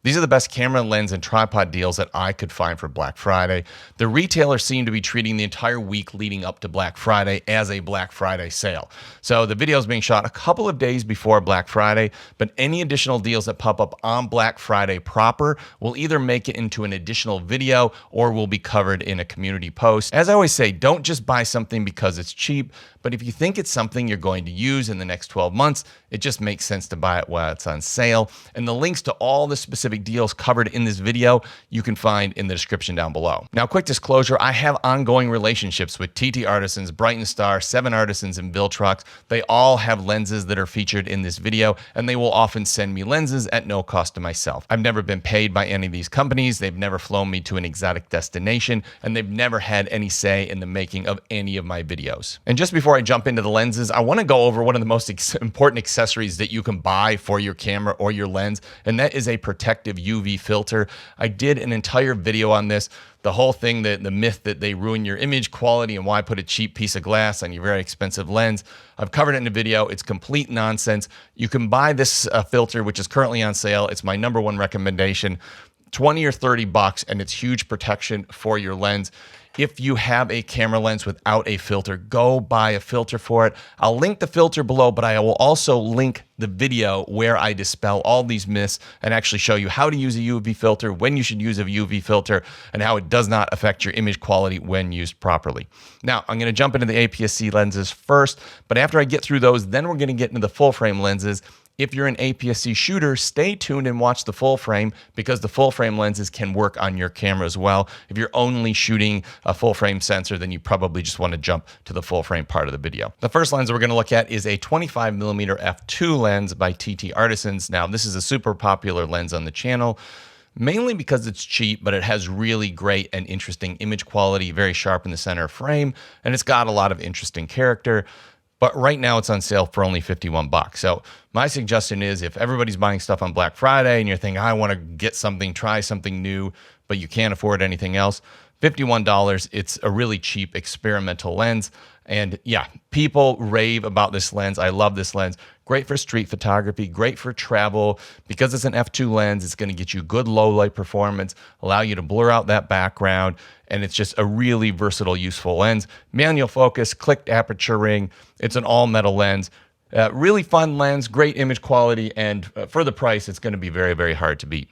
These are the best camera, lens, and tripod deals that I could find for Black Friday. The retailers seem to be treating the entire week leading up to Black Friday as a Black Friday sale. So the video is being shot a couple of days before Black Friday, but any additional deals that pop up on Black Friday proper will either make it into an additional video or will be covered in a community post. As I always say, don't just buy something because it's cheap, but if you think it's something you're going to use in the next 12 months, it just makes sense to buy it while it's on sale. And the links to all the specific deals covered in this video you can find in the description down below. Now, quick disclosure, I have ongoing relationships with TT Artisans, Bright & Star, 7 Artisans, and Viltrox. They all have lenses that are featured in this video, and they will often send me lenses at no cost to myself. I've never been paid by any of these companies. They've never flown me to an exotic destination, and they've never had any say in the making of any of my videos. And just before I jump into the lenses, I want to go over one of the most important accessories that you can buy for your camera or your lens, and that is a protective UV filter. I did an entire video on this. The whole thing, the myth that they ruin your image quality and why put a cheap piece of glass on your very expensive lens. I've covered it in a video. It's complete nonsense. You can buy this filter, which is currently on sale. It's my #1 recommendation. 20 or 30 bucks, and it's huge protection for your lens. If you have a camera lens without a filter, go buy a filter for it. I'll link the filter below, but I will also link the video where I dispel all these myths and actually show you how to use a UV filter, when you should use a UV filter, and how it does not affect your image quality when used properly. Now, I'm going to jump into the APS-C lenses first, but after I get through those, then we're going to get into the full frame lenses. If you're an APS-C shooter, stay tuned and watch the full frame because the full frame lenses can work on your camera as well. If you're only shooting a full frame sensor, then you probably just want to jump to the full frame part of the video. The first lens we're going to look at is a 25mm f2 lens by TT Artisans. Now, this is a super popular lens on the channel, mainly because it's cheap, but it has really great and interesting image quality, very sharp in the center of frame, and it's got a lot of interesting character. But right now it's on sale for only 51 bucks. So my suggestion is if everybody's buying stuff on Black Friday and you're thinking, I want to get something, try something new, but you can't afford anything else, $51, it's a really cheap experimental lens. And yeah, people rave about this lens. I love this lens. Great for street photography, great for travel. Because it's an f2 lens, it's going to get you good low light performance, allow you to blur out that background, and it's just a really versatile, useful lens. Manual focus, clicked aperture ring. It's an all metal lens. Really fun lens, great image quality, and for the price, it's going to be very, very hard to beat.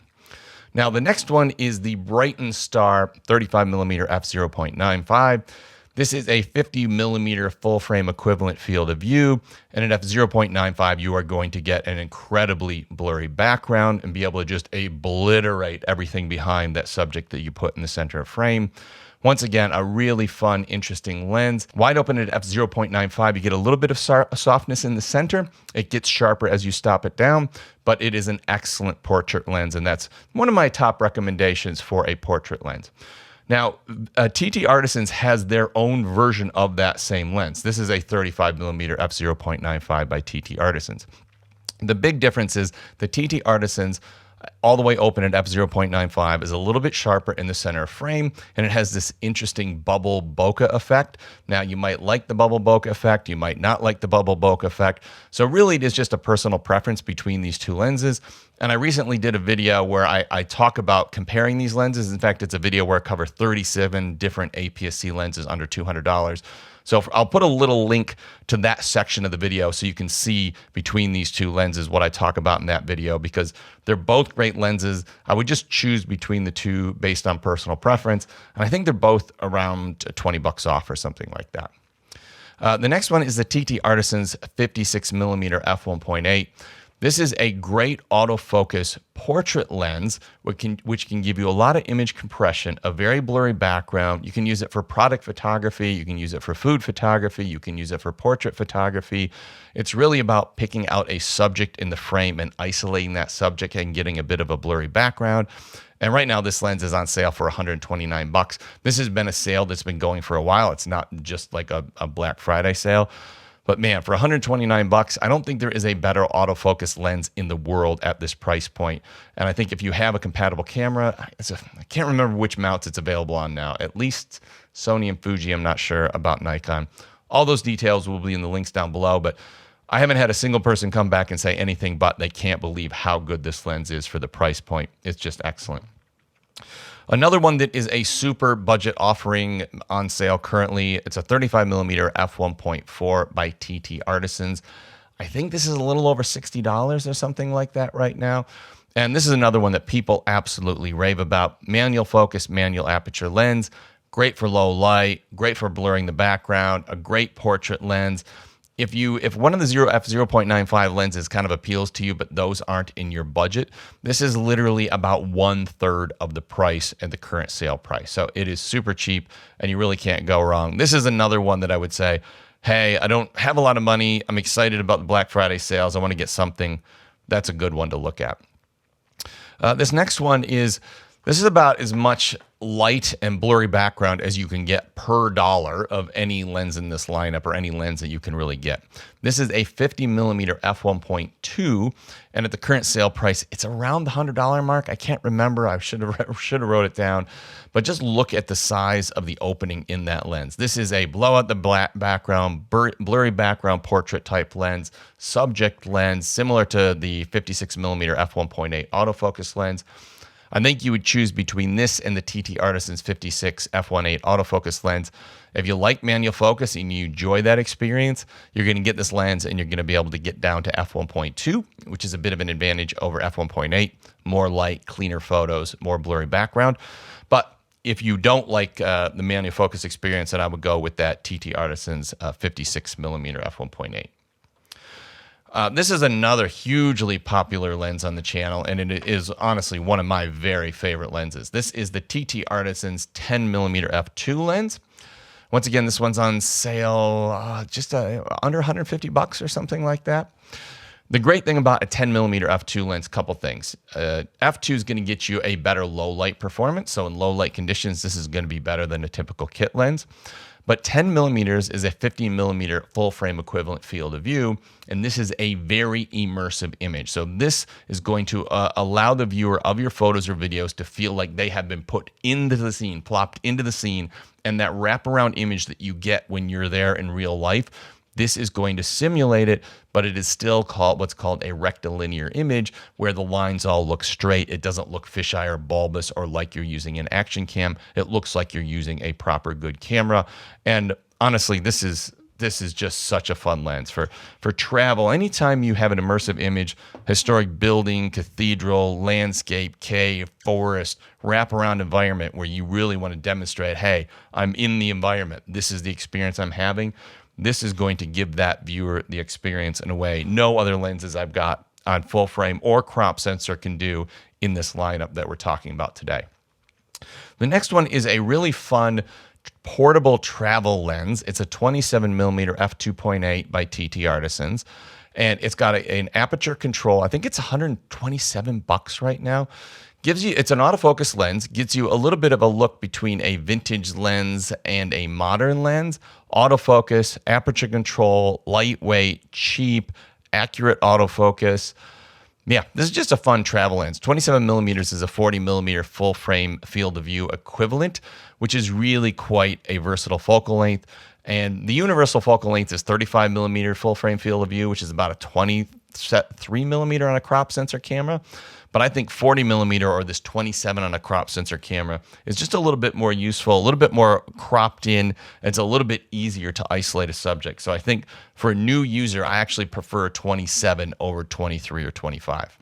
Now, the next one is the Bright & Star 35mm f/0.95. This is a 50mm full frame equivalent field of view, and at f/0.95 you are going to get an incredibly blurry background and be able to just obliterate everything behind that subject that you put in the center of frame. Once again, a really fun, interesting lens. Wide open at f/0.95, you get a little bit of softness in the center. It gets sharper as you stop it down, but it is an excellent portrait lens, and that's one of my top recommendations for a portrait lens. Now, TT Artisans has their own version of that same lens. This is a 35mm f/0.95 by TT Artisans. The big difference is the TT Artisans all the way open at f/0.95 is a little bit sharper in the center of frame, and it has this interesting bubble bokeh effect. Now, you might like the bubble bokeh effect, you might not like the bubble bokeh effect. So really, it is just a personal preference between these two lenses. And I recently did a video where I talk about comparing these lenses. In fact, it's a video where I cover 37 different APS-C lenses under $200. So I'll put a little link to that section of the video so you can see between these two lenses what I talk about in that video, because they're both great lenses. I would just choose between the two based on personal preference. And I think they're both around 20 bucks off or something like that. The next one is the TT Artisans 56mm f1.8. This is a great autofocus portrait lens, which can give you a lot of image compression, a very blurry background. You can use it for product photography. You can use it for food photography. You can use it for portrait photography. It's really about picking out a subject in the frame and isolating that subject and getting a bit of a blurry background. And right now, this lens is on sale for 129 bucks. This has been a sale that's been going for a while. It's not just like a Black Friday sale. But man, for 129 bucks, I don't think there is a better autofocus lens in the world at this price point. And I think if you have a compatible camera, I can't remember which mounts it's available on now. At least Sony and Fuji, I'm not sure about Nikon. All those details will be in the links down below. But I haven't had a single person come back and say anything but they can't believe how good this lens is for the price point. It's just excellent. Another one that is a super budget offering on sale currently, it's a 35mm f1.4 by TT Artisans. I think this is a little over $60 or something like that right now. And this is another one that people absolutely rave about. Manual focus, manual aperture lens, great for low light, great for blurring the background, a great portrait lens. If one of the f0.95 lenses kind of appeals to you, but those aren't in your budget, this is literally about 1/3 of the price at the current sale price. So it is super cheap and you really can't go wrong. This is another one that I would say, hey, I don't have a lot of money. I'm excited about the Black Friday sales. I want to get something. That's a good one to look at. This next one is about as much light and blurry background as you can get per dollar of any lens in this lineup, or any lens that you can really get. This is a 50mm f1.2, and at the current sale price, it's around the $100 mark. I can't remember. I should have wrote it down, but just look at the size of the opening in that lens. This is a blow out the black background, blurry background portrait type lens, subject lens, similar to the 56mm f1.8 autofocus lens. I think you would choose between this and the TT Artisans 56 f1.8 autofocus lens. If you like manual focus and you enjoy that experience, you're going to get this lens and you're going to be able to get down to f1.2, which is a bit of an advantage over f1.8. More light, cleaner photos, more blurry background. But if you don't like the manual focus experience, then I would go with that TT Artisans 56mm f1.8. This is another hugely popular lens on the channel, and it is honestly one of my very favorite lenses. This is the TT Artisans 10mm f2 lens. Once again, this one's on sale just under $150 or something like that. The great thing about a 10mm f2 lens, couple things. F2 is going to get you a better low light performance. So in low light conditions, this is going to be better than a typical kit lens. But 10mm is a 15mm full frame equivalent field of view, and this is a very immersive image. So this is going to allow the viewer of your photos or videos to feel like they have been put into the scene, plopped into the scene, and that wraparound image that you get when you're there in real life, this is going to simulate it, but it is still what's called a rectilinear image, where the lines all look straight. It doesn't look fisheye or bulbous or like you're using an action cam. It looks like you're using a proper good camera. And honestly, this is just such a fun lens for travel. Anytime you have an immersive image, historic building, cathedral, landscape, cave, forest, wraparound environment where you really want to demonstrate, hey, I'm in the environment. This is the experience I'm having. This is going to give that viewer the experience in a way no other lenses I've got on full frame or crop sensor can do in this lineup that we're talking about today. The next one is a really fun portable travel lens. It's a 27mm f2.8 by TT Artisans, and it's got an aperture control. I think it's $127 right now. It's an autofocus lens, gives you a little bit of a look between a vintage lens and a modern lens. Autofocus, aperture control, lightweight, cheap, accurate autofocus. Yeah, this is just a fun travel lens. 27mm is a 40mm full frame field of view equivalent, which is really quite a versatile focal length. And the universal focal length is 35mm full frame field of view, which is about a 23mm on a crop sensor camera. But I think 40mm or this 27 on a crop sensor camera is just a little bit more useful, a little bit more cropped in. It's a little bit easier to isolate a subject. So I think for a new user, I actually prefer 27 over 23 or 25.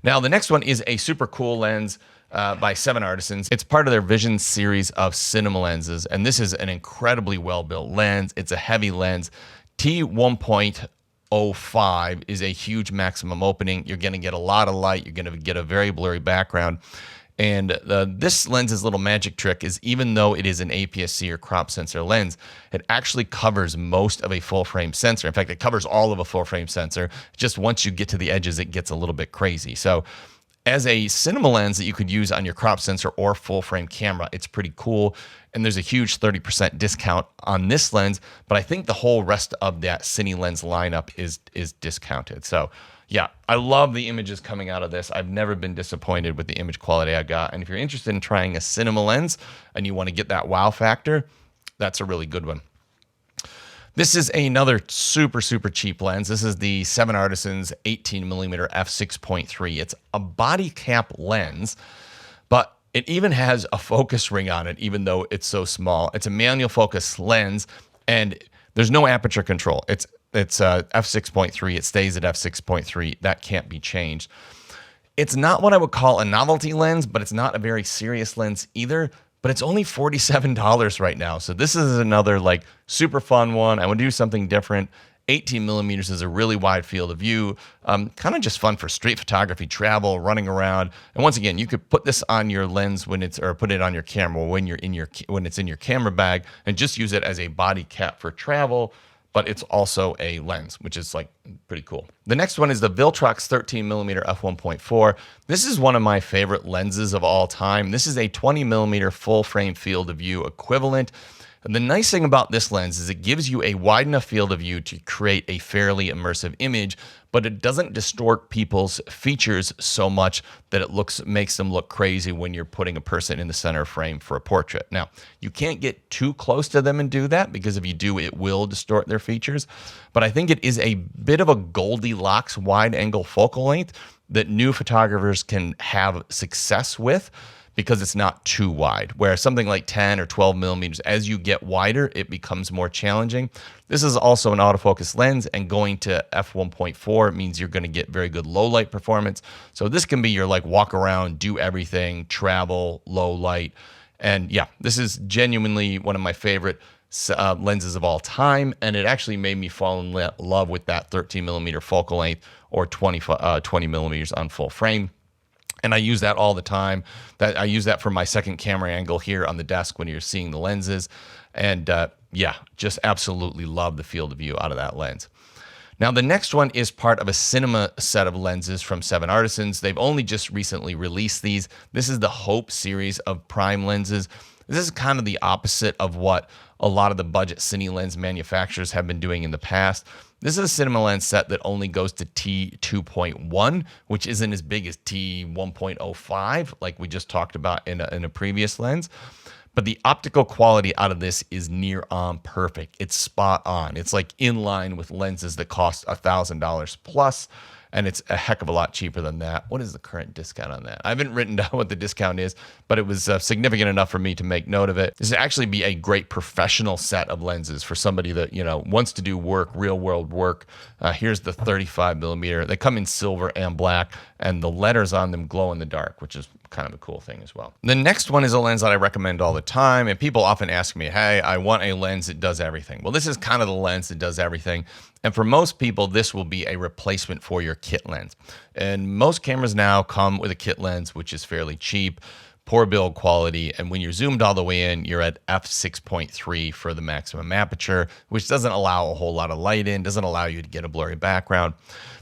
Now, the next one is a super cool lens by 7 Artisans. It's part of their Vision series of cinema lenses, and this is an incredibly well-built lens. It's a heavy lens. T1.05 is a huge maximum opening. You're going to get a lot of light. You're going to get a very blurry background. And this lens's little magic trick is, even though it is an APS-C or crop sensor lens, it actually covers most of a full frame sensor. In fact, it covers all of a full frame sensor. Just once you get to the edges, it gets a little bit crazy. So as a cinema lens that you could use on your crop sensor or full frame camera, it's pretty cool. And there's a huge 30% discount on this lens, but I think the whole rest of that cine lens lineup is discounted. So yeah, I love the images coming out of this. I've never been disappointed with the image quality I got. And if you're interested in trying a cinema lens and you want to get that wow factor, that's a really good one. This is another super, super cheap lens. This is the 7 Artisans 18mm f6.3. It's a body cap lens, but it even has a focus ring on it, even though it's so small. It's a manual focus lens, and there's no aperture control. It's f6.3. It stays at f6.3. That can't be changed. It's not what I would call a novelty lens, but it's not a very serious lens either. But it's only $47 right now. So this is another like super fun one. I would do something different. 18mm is a really wide field of view, kind of just fun for street photography, travel, running around. And once again, you could put this on your lens or put it on your camera when it's in your camera bag, and just use it as a body cap for travel. But it's also a lens, which is like pretty cool. The next one is the Viltrox 13mm f1.4. This is one of my favorite lenses of all time. This is a 20mm full frame field of view equivalent. And the nice thing about this lens is it gives you a wide enough field of view to create a fairly immersive image, but it doesn't distort people's features so much that it makes them look crazy when you're putting a person in the center frame for a portrait. Now, you can't get too close to them and do that, because if you do, it will distort their features. But I think it is a bit of a Goldilocks wide angle focal length that new photographers can have success with, because it's not too wide, where something like 10 or 12 millimeters, as you get wider, it becomes more challenging. This is also an autofocus lens, and going to f1.4 means you're going to get very good low light performance. So this can be your like walk around, do everything, travel, low light. And yeah, this is genuinely one of my favorite lenses of all time, and it actually made me fall in love with that 13mm focal length, or 20 millimeters on full frame. And I use that all the time. I use that for my second camera angle here on the desk when you're seeing the lenses. And yeah, just absolutely love the field of view out of that lens. Now, the next one is part of a cinema set of lenses from 7 Artisans. They've only just recently released these. This is the Hope series of prime lenses. This is kind of the opposite of what a lot of the budget cine lens manufacturers have been doing in the past. This is a cinema lens set that only goes to T2.1, which isn't as big as T1.05, like we just talked about in a previous lens. But the optical quality out of this is near on perfect. It's spot on. It's like in line with lenses that cost $1,000 plus. And it's a heck of a lot cheaper than that. What is the current discount on that? I haven't written down what the discount is, but it was significant enough for me to make note of it. This would actually be a great professional set of lenses for somebody that, wants to do work, real world work. Here's the 35mm. They come in silver and black, and the letters on them glow in the dark, which is kind of a cool thing as well. The next one is a lens that I recommend all the time, and people often ask me, hey, I want a lens that does everything. Well, this is kind of the lens that does everything. And for most people, this will be a replacement for your kit lens. And most cameras now come with a kit lens, which is fairly cheap, poor build quality. And when you're zoomed all the way in, you're at f6.3 for the maximum aperture, which doesn't allow a whole lot of light in, doesn't allow you to get a blurry background.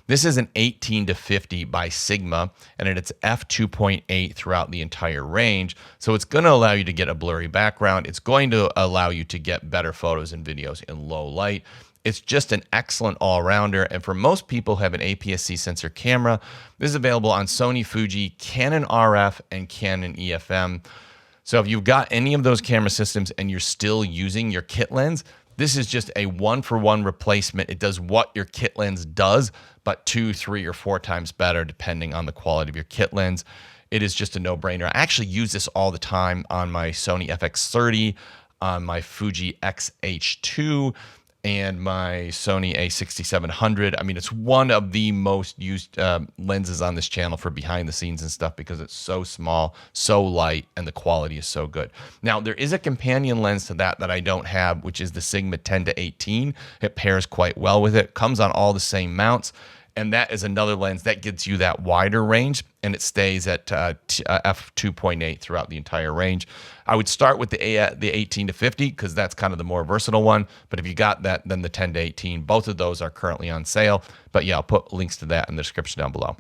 This is an 18-50 by Sigma, and it's f2.8 throughout the entire range. So it's going to allow you to get a blurry background. It's going to allow you to get better photos and videos in low light. It's just an excellent all-rounder, and for most people who have an APS-C sensor camera, this is available on Sony, Fuji, Canon RF, and Canon EFM. So if you've got any of those camera systems and you're still using your kit lens, this is just a one-for-one replacement. It does what your kit lens does, but 2, 3, or 4 times better depending on the quality of your kit lens. It is just a no-brainer. I actually use this all the time on my Sony FX30, on my Fuji X-H2, and my Sony a6700. I mean, it's one of the most used lenses on this channel for behind the scenes and stuff, because it's so small, so light, and the quality is so good. Now, there is a companion lens to that I don't have, which is the Sigma 10-18. It pairs quite well with it, comes on all the same mounts, and that is another lens that gives you that wider range, and it stays at f2.8 throughout the entire range. I would start with the 18-50 because that's kind of the more versatile one. But if you got that, then the 10-18. Both of those are currently on sale. But yeah, I'll put links to that in the description down below.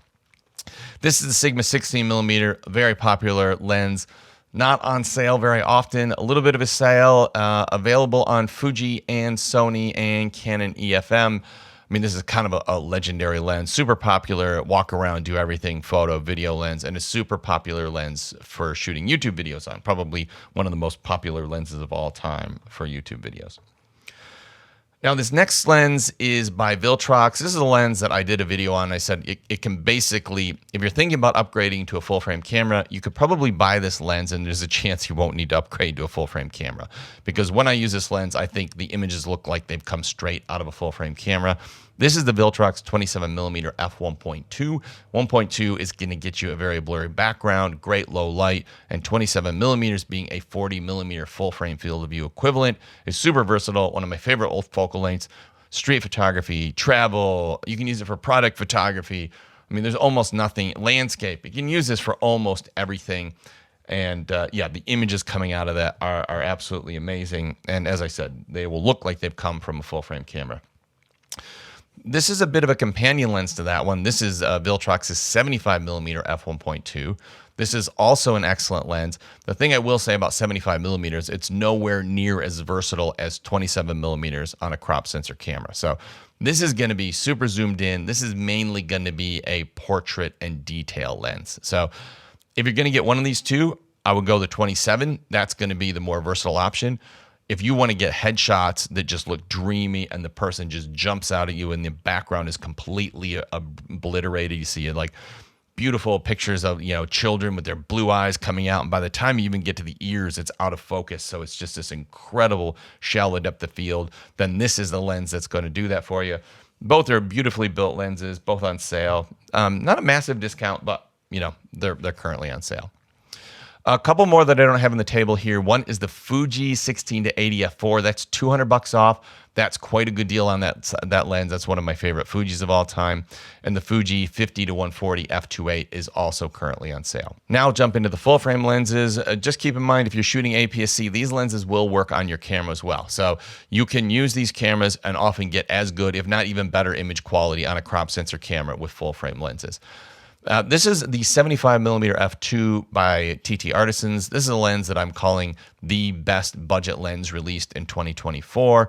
This is the Sigma 16mm, very popular lens. Not on sale very often. A little bit of a sale. Available on Fuji and Sony and Canon EFM. I mean, this is kind of a legendary lens, super popular, walk around, do everything, photo, video lens, and a super popular lens for shooting YouTube videos on. Probably one of the most popular lenses of all time for YouTube videos. Now, this next lens is by Viltrox. This is a lens that I did a video on. I said it can basically, if you're thinking about upgrading to a full frame camera, you could probably buy this lens and there's a chance you won't need to upgrade to a full frame camera. Because when I use this lens, I think the images look like they've come straight out of a full frame camera. This is the Viltrox 27mm f1.2. 1.2 is going to get you a very blurry background, great low light, and 27mm being a 40mm full frame field of view equivalent is super versatile. One of my favorite old focal lengths, street photography, travel. You can use it for product photography. I mean, there's almost nothing. Landscape. You can use this for almost everything. And yeah, the images coming out of that are absolutely amazing. And as I said, they will look like they've come from a full frame camera. This is a bit of a companion lens to that one. This is Viltrox's 75mm f1.2. This is also an excellent lens. The thing I will say about 75mm, it's nowhere near as versatile as 27mm on a crop sensor camera. So this is going to be super zoomed in. This is mainly going to be a portrait and detail lens. So if you're going to get one of these two, I would go the 27. That's going to be the more versatile option. If you want to get headshots that just look dreamy and the person just jumps out at you and the background is completely obliterated, you see like beautiful pictures of, you know, children with their blue eyes coming out, and by the time you even get to the ears, it's out of focus. So it's just this incredible shallow depth of field. Then this is the lens that's going to do that for you. Both are beautifully built lenses, both on sale. Not a massive discount, but you know, they're currently on sale. A couple more that I don't have on the table here. One is the Fuji 16 to 80 f4. That's $200 off. That's quite a good deal on that lens. That's one of my favorite Fujis of all time. And the Fuji 50 to 140 f2.8 is also currently on sale. Now I'll jump into the full frame lenses. Just keep in mind, if you're shooting APS-C, these lenses will work on your camera as well. So you can use these cameras and often get as good, if not even better, image quality on a crop sensor camera with full frame lenses. This is the 75mm f2 by TT Artisans. This is a lens that I'm calling the best budget lens released in 2024.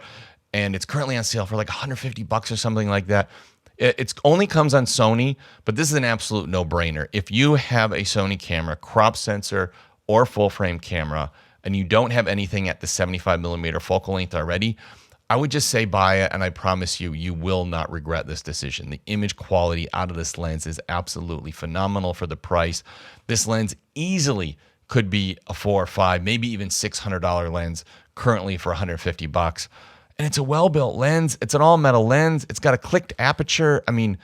And it's currently on sale for like $150 or something like that. It only comes on Sony, but this is an absolute no-brainer. If you have a Sony camera, crop sensor, or full frame camera, and you don't have anything at the 75mm focal length already, I would just say buy it, and I promise you, you will not regret this decision. The image quality out of this lens is absolutely phenomenal for the price. This lens easily could be a $400 or $500, maybe even $600 lens currently for $150. And it's a well-built lens. It's an all-metal lens. It's got a clicked aperture. I mean,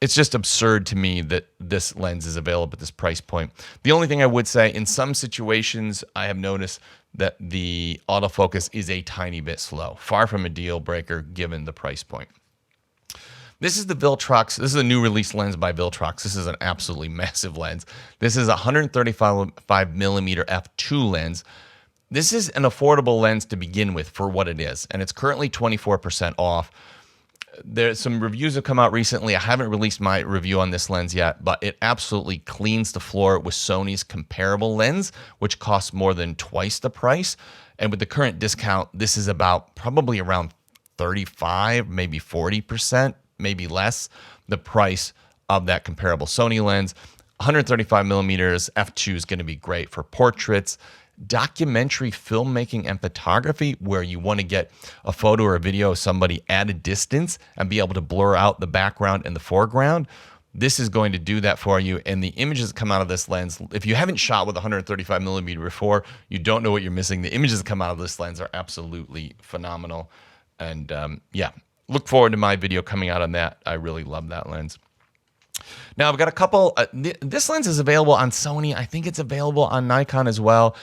it's just absurd to me that this lens is available at this price point. The only thing I would say, in some situations, I have noticed that the autofocus is a tiny bit slow. Far from a deal breaker given the price point. This is the Viltrox. This is a new release lens by Viltrox. This is an absolutely massive lens. This is a 135mm f2 lens. This is an affordable lens to begin with for what it is, and it's currently 24% off. There's some reviews have come out recently. I haven't released my review on this lens yet, but it absolutely cleans the floor with Sony's comparable lens, which costs more than twice the price. And with the current discount, this is about probably around 35, maybe 40%, maybe less, the price of that comparable Sony lens. 135mm f2 is going to be great for portraits, documentary filmmaking and photography, where you want to get a photo or a video of somebody at a distance and be able to blur out the background and the foreground. This is going to do that for you. And the images that come out of this lens, if you haven't shot with 135mm before, you don't know what you're missing. The images that come out of this lens are absolutely phenomenal. And yeah, look forward to my video coming out on that. I really love that lens. Now I've got a couple, this lens is available on Sony. I think it's available on Nikon as well.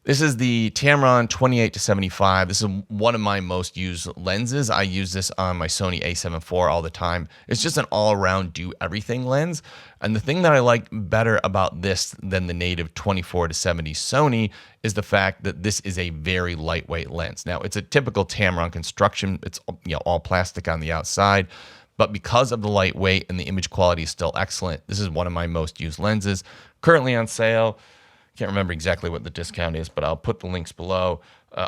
This is the Tamron 28 to 75. This is one of my most used lenses. I use this on my Sony a7 IV all the time. It's just an all-around do-everything lens. And the thing that I like better about this than the native 24 to 70 Sony is the fact that this is a very lightweight lens. Now, it's a typical Tamron construction. It's, you know, all plastic on the outside. But because of the lightweight and the image quality is still excellent, this is one of my most used lenses. Currently on sale. Can't remember exactly what the discount is, but I'll put the links below.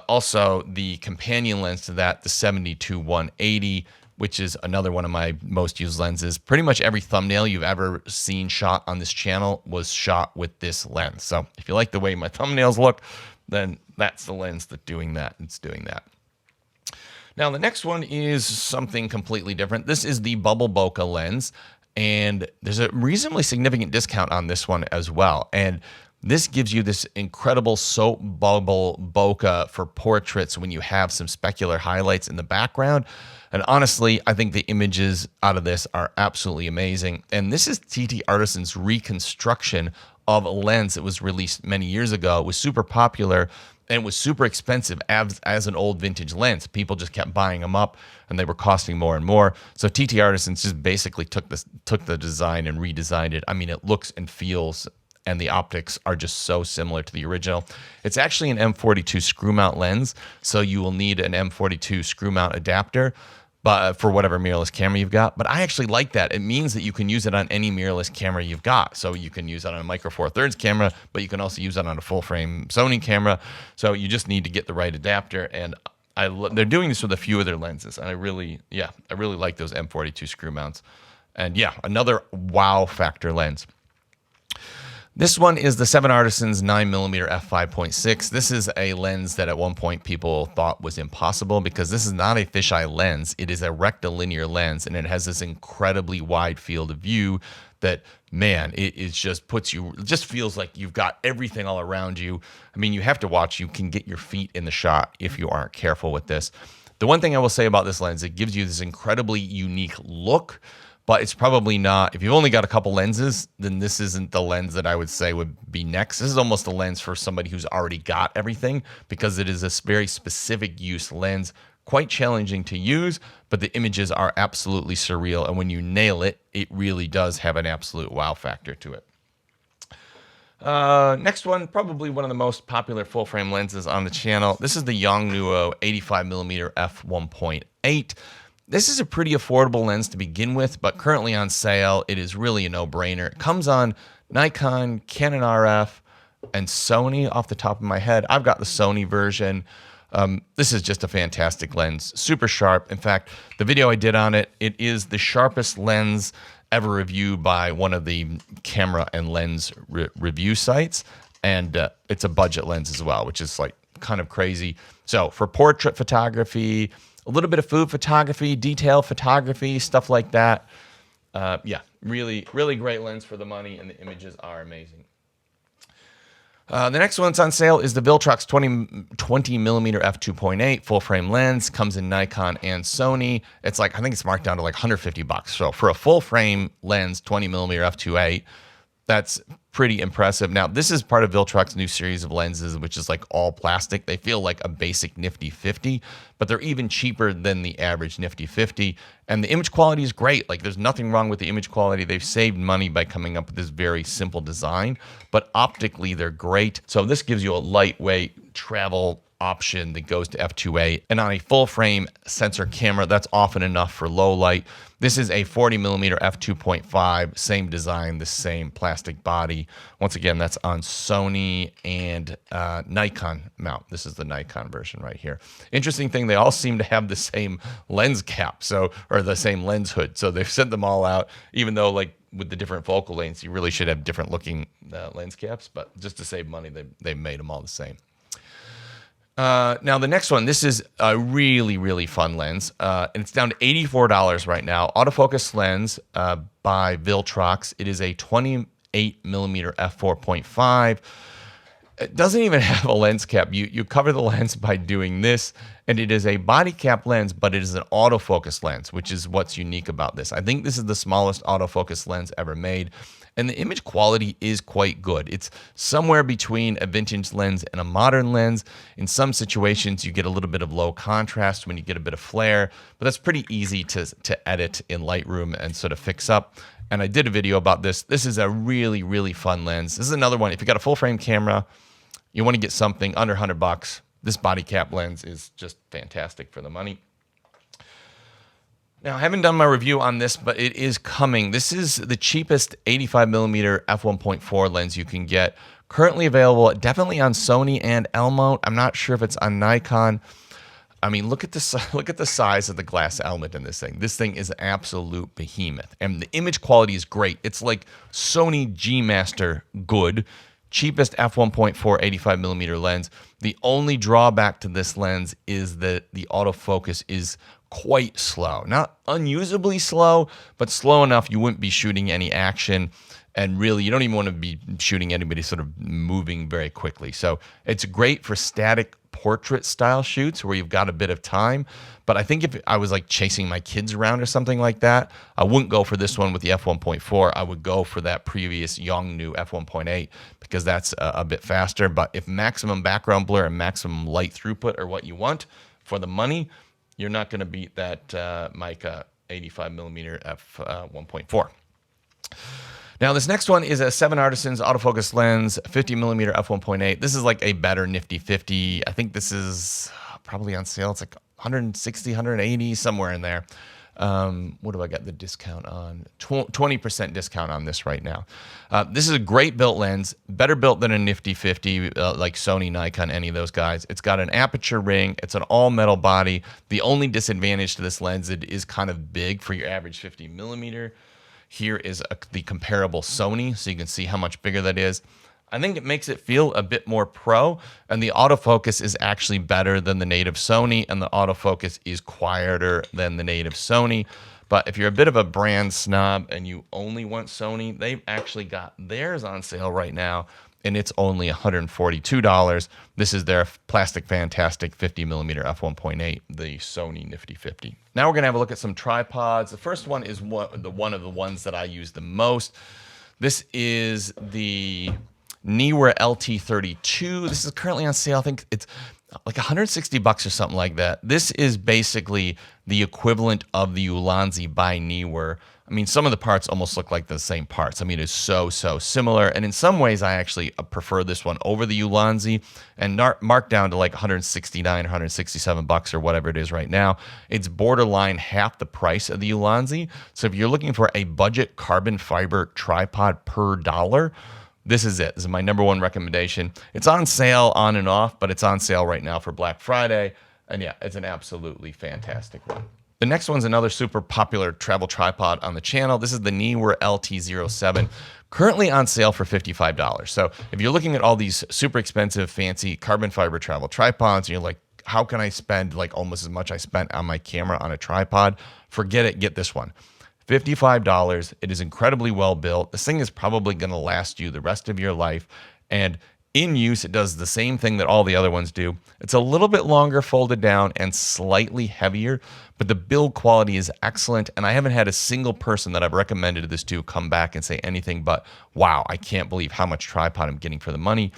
Also, the companion lens to that, the 70-180, which is another one of my most used lenses. Pretty much every thumbnail you've ever seen shot on this channel was shot with this lens. So if you like the way my thumbnails look, then that's the lens that's doing that. It's doing that. Now, the next one is something completely different. This is the bubble bokeh lens, and there's a reasonably significant discount on this one as well. And this gives you this incredible soap bubble bokeh for portraits when you have some specular highlights in the background. And honestly, I think the images out of this are absolutely amazing. And this is TT Artisan's reconstruction of a lens that was released many years ago. It was super popular and was super expensive as an old vintage lens. People just kept buying them up, and they were costing more and more. So TT Artisans just basically took the design and redesigned it. I mean, it looks and feels, and the optics are just so similar to the original. It's actually an M42 screw mount lens, so you will need an M42 screw mount adapter, but for whatever mirrorless camera you've got. But I actually like that. It means that you can use it on any mirrorless camera you've got. So you can use it on a Micro Four Thirds camera, but you can also use it on a full frame Sony camera. So you just need to get the right adapter. And they're doing this with a few of their lenses. And I really like those M42 screw mounts. And yeah, another wow factor lens. This one is the 7 Artisans 9mm f5.6. This is a lens that at one point people thought was impossible because this is not a fisheye lens. It is a rectilinear lens, and it has this incredibly wide field of view that, man, it just feels like you've got everything all around you. I mean, you have to watch. You can get your feet in the shot if you aren't careful with this. The one thing I will say about this lens, it gives you this incredibly unique look, but it's probably not, if you've only got a couple lenses, then this isn't the lens that I would say would be next. This is almost a lens for somebody who's already got everything because it is a very specific use lens, quite challenging to use, but the images are absolutely surreal. And when you nail it, it really does have an absolute wow factor to it. Next one, probably one of the most popular full frame lenses on the channel. This is the Yongnuo 85mm f1.8. This is a pretty affordable lens to begin with, but currently on sale, it is really a no-brainer. It comes on Nikon, Canon RF, and Sony off the top of my head. I've got the Sony version. This is just a fantastic lens, super sharp. In fact, the video I did on it, it is the sharpest lens ever reviewed by one of the camera and lens review sites. And it's a budget lens as well, which is like kind of crazy. So for portrait photography, a little bit of food photography, detail photography, stuff like that. Yeah, really, really great lens for the money, and the images are amazing. The next one that's on sale is the Viltrox 20mm f2.8 full frame lens. Comes in Nikon and Sony. It's like, I think it's marked down to like $150. So for a full frame lens, 20mm f2.8, that's pretty impressive. Now, this is part of Viltrox's new series of lenses, which is like all plastic. They feel like a basic Nifty 50, but they're even cheaper than the average Nifty 50. And the image quality is great. Like, there's nothing wrong with the image quality. They've saved money by coming up with this very simple design, but optically, they're great. So this gives you a lightweight travel option that goes to f2.8, and on a full frame sensor camera, that's often enough for low light. This is a 40mm f2.5, same design, the same plastic body. Once again, that's on Sony and Nikon mount. This is the Nikon version right here. Interesting thing, they all seem to have the same lens cap, or the same lens hood. So they've sent them all out, even though like with the different focal lengths, you really should have different looking lens caps, but just to save money, they made them all the same. Now, the next one, this is a really, really fun lens, and it's down to $84 right now. Autofocus lens by Viltrox. It is a 28mm f4.5. It doesn't even have a lens cap. You cover the lens by doing this, and it is a body cap lens, but it is an autofocus lens, which is what's unique about this. I think this is the smallest autofocus lens ever made, and the image quality is quite good. It's somewhere between a vintage lens and a modern lens. In some situations, you get a little bit of low contrast when you get a bit of flare, but that's pretty easy to edit in Lightroom and sort of fix up. And I did a video about this. This is a really, really fun lens. This is another one. If you got a full frame camera, you want to get something under $100, this body cap lens is just fantastic for the money. Now, I haven't done my review on this, but it is coming. This is the cheapest 85mm f1.4 lens you can get. Currently available, definitely on Sony and L-mount. I'm not sure if it's on Nikon. I mean, look at the size of the glass element in this thing. This thing is an absolute behemoth, and the image quality is great. It's like Sony G Master good. cheapest f1.4 85 millimeter lens. The only drawback to this lens is that the autofocus is quite slow. Not unusably slow, but slow enough you wouldn't be shooting any action. And really, you don't even want to be shooting anybody sort of moving very quickly. So it's great for static portrait style shoots where you've got a bit of time. But I think if I was like chasing my kids around or something like that, I wouldn't go for this one with the f1.4. I would go for that previous Yongnuo f1.8 because that's a bit faster. But if maximum background blur and maximum light throughput are what you want for the money, you're not going to beat that Mica 85 millimeter f1.4. Now, this next one is a 7 Artisans autofocus lens, 50 millimeter f1.8. This is like a better nifty 50. I think this is probably on sale. It's like 160, 180, somewhere in there. What do I got the discount on? 20% discount on this right now. This is a great built lens, better built than a nifty 50, like Sony, Nikon, any of those guys. It's got an aperture ring. It's an all metal body. The only disadvantage to this lens, it is kind of big for your average 50 millimeter. Here is the comparable Sony, so you can see how much bigger that is. I think it makes it feel a bit more pro, and the autofocus is actually better than the native Sony, and the autofocus is quieter than the native Sony. But if you're a bit of a brand snob and you only want Sony, they've actually got theirs on sale right now, and it's only $142. This is their Plastic Fantastic 50 millimeter f1.8, the Sony Nifty 50. Now we're gonna have a look at some tripods. The first one is one of the ones that I use the most. This is the Neewer LT32. This is currently on sale. I think it's like $160 or something like that. This is basically the equivalent of the Ulanzi by Neewer. I mean, some of the parts almost look like the same parts. I mean, it's so similar. And in some ways, I actually prefer this one over the Ulanzi, and marked down to like $169, $167 or whatever it is right now. It's borderline half the price of the Ulanzi. So if you're looking for a budget carbon fiber tripod per dollar, this is it. This is my number one recommendation. It's on sale on and off, but it's on sale right now for Black Friday. And yeah, it's an absolutely fantastic one. The next one's another super popular travel tripod on the channel. This is the Neewer LT07, currently on sale for $55. So if you're looking at all these super expensive, fancy carbon fiber travel tripods, and you're like, how can I spend like almost as much I spent on my camera on a tripod? Forget it, get this one. $55. It is incredibly well built. This thing is probably going to last you the rest of your life. And in use, it does the same thing that all the other ones do. It's a little bit longer folded down and slightly heavier, but the build quality is excellent. And I haven't had a single person that I've recommended this to come back and say anything but, wow, I can't believe how much tripod I'm getting for the money.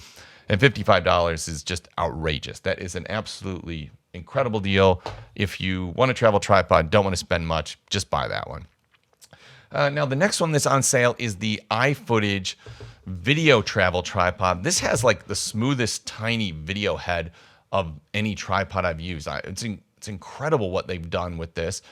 And $55 is just outrageous. That is an absolutely incredible deal. If you want to travel tripod, don't want to spend much, just buy that one. Now, the next one that's on sale is the iFootage video travel tripod. This has like the smoothest tiny video head of any tripod I've used. It's incredible what they've done with this.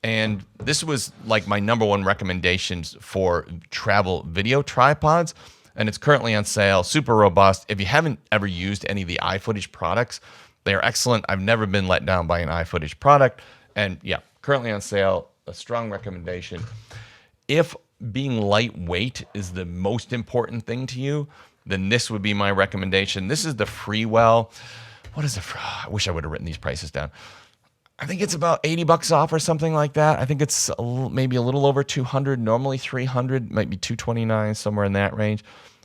And this was like my number one recommendations for travel video tripods. And it's currently on sale, super robust. If you haven't ever used any of the iFootage products, they are excellent. I've never been let down by an iFootage product. And yeah, currently on sale, a strong recommendation. If being lightweight is the most important thing to you, then this would be my recommendation. This is the Freewell. What is it? I wish I would have written these prices down. I think it's about $80 off or something like that. I think it's maybe a little over 200, normally 300, might be 229, somewhere in that range.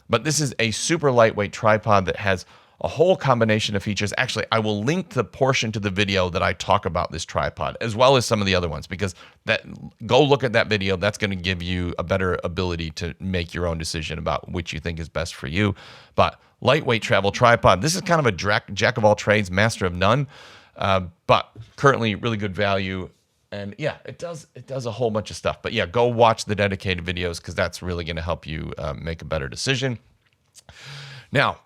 But this is a super lightweight tripod that has a whole combination of features. Actually, I will link the portion to the video that I talk about this tripod, as well as some of the other ones, because go look at that video. That's going to give you a better ability to make your own decision about which you think is best for you. But lightweight travel tripod. This is kind of a jack of all trades, master of none, but currently really good value. And yeah, it does a whole bunch of stuff. But yeah, go watch the dedicated videos because that's really going to help you make a better decision. Now,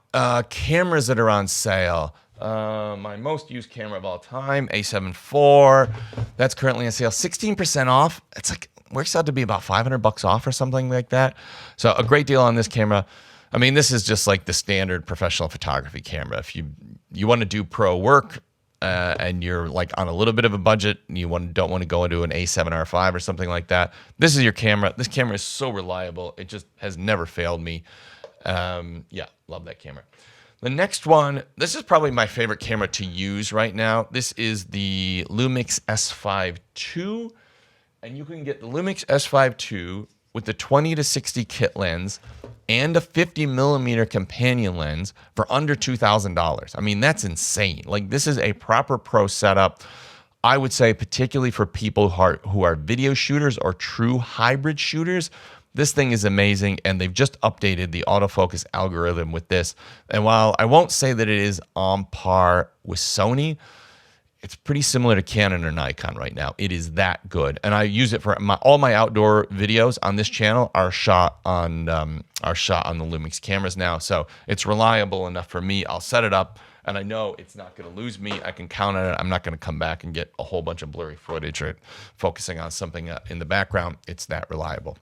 cameras that are on sale. My most used camera of all time, A7 IV. That's currently on sale, 16% off. It's like, works out to be about $500 off or something like that. So a great deal on this camera. I mean, this is just like the standard professional photography camera. If you want to do pro work and you're like on a little bit of a budget and you don't want to go into an A7R5 or something like that, this is your camera. This camera is so reliable. It just has never failed me. Yeah, love that camera. The next one, this is probably my favorite camera to use right now. This is the Lumix S5 II. And you can get the Lumix S5 II with the 20 to 60 kit lens and a 50 millimeter companion lens for under $2,000. I mean, that's insane. Like, this is a proper pro setup. I would say particularly for people who are video shooters or true hybrid shooters, this thing is amazing, and they've just updated the autofocus algorithm with this. And while I won't say that it is on par with Sony, it's pretty similar to Canon or Nikon right now. It is that good, and I use it for all my outdoor videos on this channel are shot on the Lumix cameras now, so it's reliable enough for me. I'll set it up, and I know it's not going to lose me. I can count on it. I'm not going to come back and get a whole bunch of blurry footage or focusing on something in the background. It's that reliable.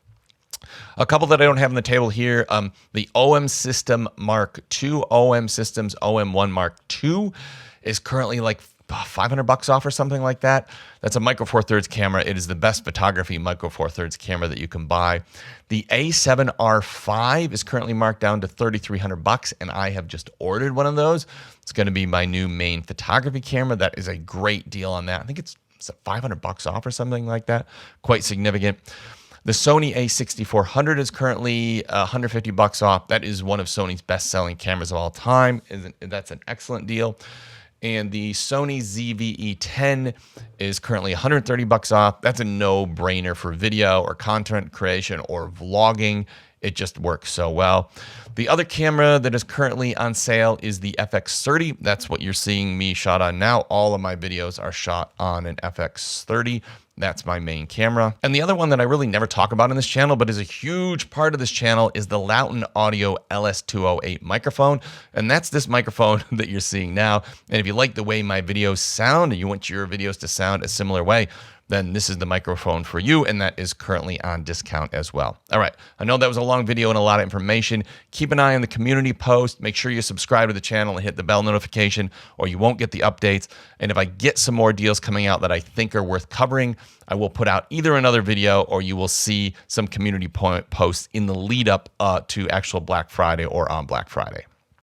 A couple that I don't have on the table here, the OM System Mark II, OM Systems OM1 Mark II is currently like $500 off or something like that. That's a Micro Four Thirds camera. It is the best photography Micro Four Thirds camera that you can buy. The A7R5 is currently marked down to $3,300, and I have just ordered one of those. It's going to be my new main photography camera. That is a great deal on that. I think it's $500 off or something like that. Quite significant. The Sony a6400 is currently $150 off. That is one of Sony's best-selling cameras of all time. That's an excellent deal. And the Sony ZV-E10 is currently $130 off. That's a no-brainer for video or content creation or vlogging. It just works so well. The other camera that is currently on sale is the FX30. That's what you're seeing me shot on now. All of my videos are shot on an FX30. That's my main camera. And the other one that I really never talk about in this channel, but is a huge part of this channel, is the Lauten Audio LS208 microphone. And that's this microphone that you're seeing now. And if you like the way my videos sound and you want your videos to sound a similar way, then this is the microphone for you, and that is currently on discount as well. All right, I know that was a long video and a lot of information. Keep an eye on the community post. Make sure you subscribe to the channel and hit the bell notification, or you won't get the updates. And if I get some more deals coming out that I think are worth covering, I will put out either another video, or you will see some community posts in the lead up to actual Black Friday or on Black Friday.